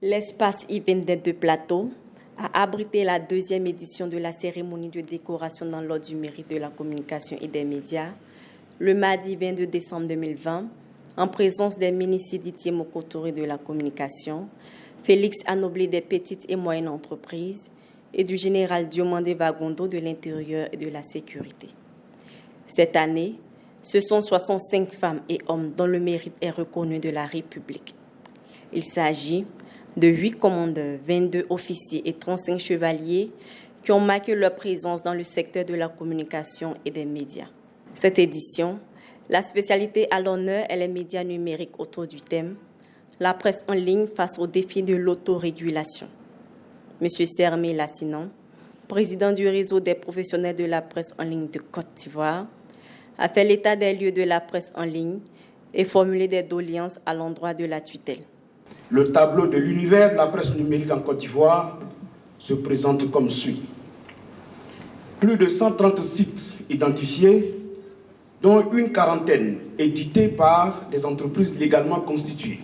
L'espace I-22 de Plateau a abrité la deuxième édition de la cérémonie de décoration dans l'ordre du mérite de la communication et des médias, le mardi 22 décembre 2020, en présence des ministres Didier Moko-Touré de la communication, Félix Anoblé des petites et moyennes entreprises et du général Diomandé Bagondo de l'Intérieur et de la Sécurité. Cette année, ce sont 65 femmes et hommes dont le mérite est reconnu de la République. Il s'agit de 8 commandeurs, 22 officiers et 35 chevaliers qui ont marqué leur présence dans le secteur de la communication et des médias. Cette édition, la spécialité à l'honneur est les médias numériques autour du thème « La presse en ligne face au défi de l'autorégulation ». M. Sermé Lassinan, président du réseau des professionnels de la presse en ligne de Côte d'Ivoire, a fait l'état des lieux de la presse en ligne et formulé des doléances à l'endroit de la tutelle. Le tableau de l'univers de la presse numérique en Côte d'Ivoire se présente comme suit. Plus de 130 sites identifiés, dont une quarantaine édités par des entreprises légalement constituées.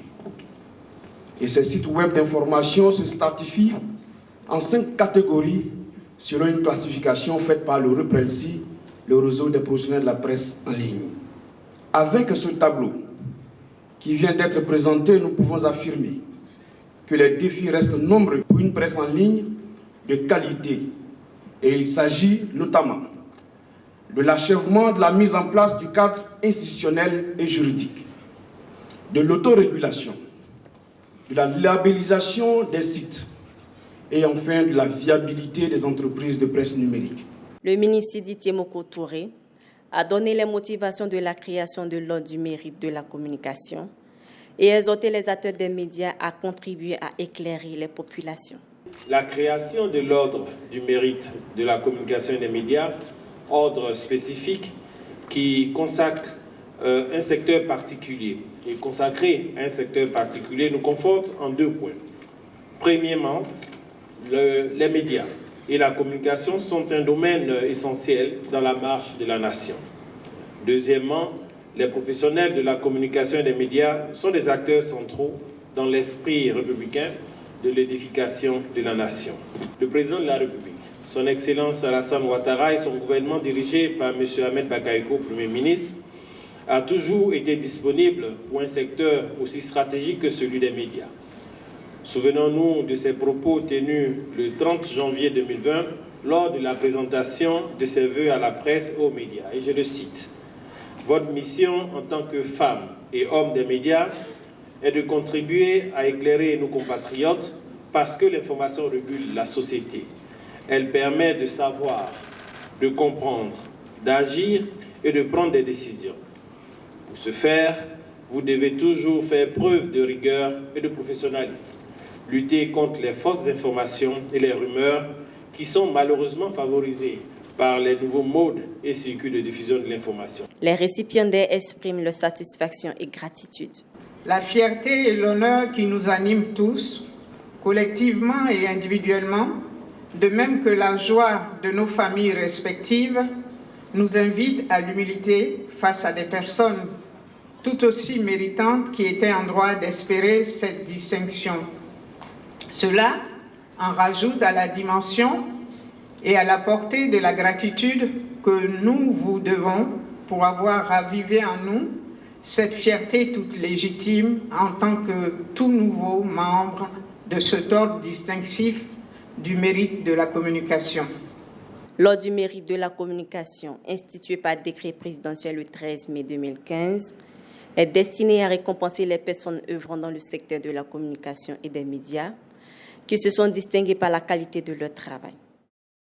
Et ces sites web d'information se stratifient en 5 catégories selon une classification faite par le REPRELSI, le réseau des professionnels de la presse en ligne. Avec ce tableau qui vient d'être présenté, nous pouvons affirmer que les défis restent nombreux pour une presse en ligne de qualité. Et il s'agit notamment de l'achèvement de la mise en place du cadre institutionnel et juridique, de l'autorégulation, de la labellisation des sites et enfin de la viabilité des entreprises de presse numérique. Le ministre Didier Moko-Touré a donné les motivations de la création de l'ordre du mérite de la communication et exhorté les acteurs des médias à contribuer à éclairer les populations. La création de l'ordre du mérite de la communication et des médias, ordre spécifique qui consacre un secteur particulier et consacré à un secteur particulier nous conforte en 2 points. Premièrement, les médias et la communication sont un domaine essentiel dans la marche de la nation. Deuxièmement, les professionnels de la communication et des médias sont des acteurs centraux dans l'esprit républicain de l'édification de la nation. Le président de la République, son Excellence Alassane Ouattara et son gouvernement dirigé par M. Ahmed Bakayoko, Premier ministre, a toujours été disponible pour un secteur aussi stratégique que celui des médias. Souvenons-nous de ses propos tenus le 30 janvier 2020 lors de la présentation de ses vœux à la presse et aux médias. Et je le cite. « Votre mission en tant que femme et homme des médias est de contribuer à éclairer nos compatriotes parce que l'information régule la société. Elle permet de savoir, de comprendre, d'agir et de prendre des décisions. Pour ce faire, vous devez toujours faire preuve de rigueur et de professionnalisme. Lutter contre les fausses informations et les rumeurs qui sont malheureusement favorisées par les nouveaux modes et circuits de diffusion de l'information. » Les récipiendaires expriment leur satisfaction et gratitude. La fierté et l'honneur qui nous animent tous, collectivement et individuellement, de même que la joie de nos familles respectives, nous invite à l'humilité face à des personnes tout aussi méritantes qui étaient en droit d'espérer cette distinction. Cela en rajoute à la dimension et à la portée de la gratitude que nous vous devons pour avoir ravivé en nous cette fierté toute légitime en tant que tout nouveau membre de cet ordre distinctif du mérite de la communication. L'ordre du mérite de la communication, institué par décret présidentiel le 13 mai 2015, est destiné à récompenser les personnes œuvrant dans le secteur de la communication et des médias qui se sont distinguées par la qualité de leur travail.